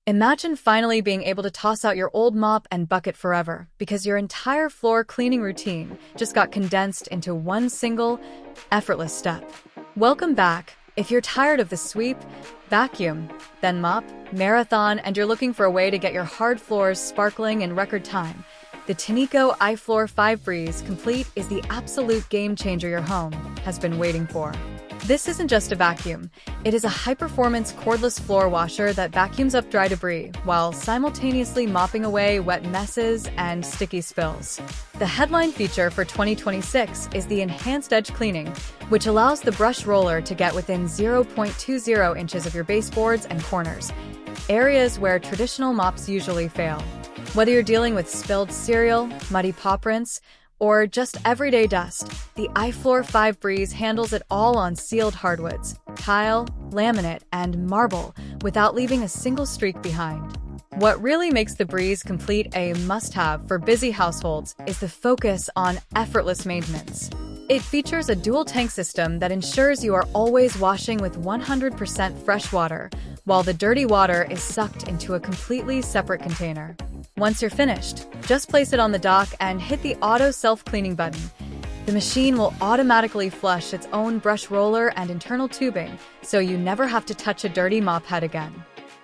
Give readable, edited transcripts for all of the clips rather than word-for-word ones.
Imagine finally being able to toss out your old mop and bucket forever because your entire floor cleaning routine just got condensed into one single, effortless step. Welcome back. If you're tired of the sweep, vacuum, then mop, marathon, and you're looking for a way to get your hard floors sparkling in record time, the Tineco iFLOOR 5 Breeze Complete is the absolute game changer your home has been waiting for. This isn't just a vacuum. It is a high-performance cordless floor washer that vacuums up dry debris while simultaneously mopping away wet messes and sticky spills. The headline feature for 2026 is the enhanced edge cleaning, which allows the brush roller to get within 0.20 inches of your baseboards and corners, areas where traditional mops usually fail. Whether you're dealing with spilled cereal, muddy paw prints, or just everyday dust, the iFLOOR 5 Breeze handles it all on sealed hardwoods, tile, laminate, and marble without leaving a single streak behind. What really makes the Breeze Complete a must-have for busy households is the focus on effortless maintenance. It features a dual-tank system that ensures you are always washing with 100% fresh water, while the dirty water is sucked into a completely separate container. Once you're finished, just place it on the dock and hit the auto self-cleaning button. The machine will automatically flush its own brush roller and internal tubing, so you never have to touch a dirty mop head again.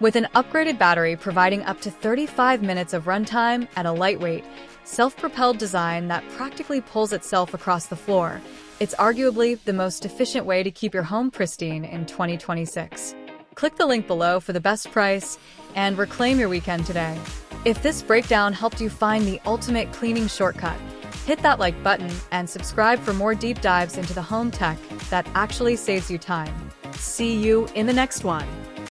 With an upgraded battery providing up to 35 minutes of runtime and a lightweight, self-propelled design that practically pulls itself across the floor, it's arguably the most efficient way to keep your home pristine in 2026. Click the link below for the best price and reclaim your weekend today. If this breakdown helped you find the ultimate cleaning shortcut, hit that like button and subscribe for more deep dives into the home tech that actually saves you time. See you in the next one.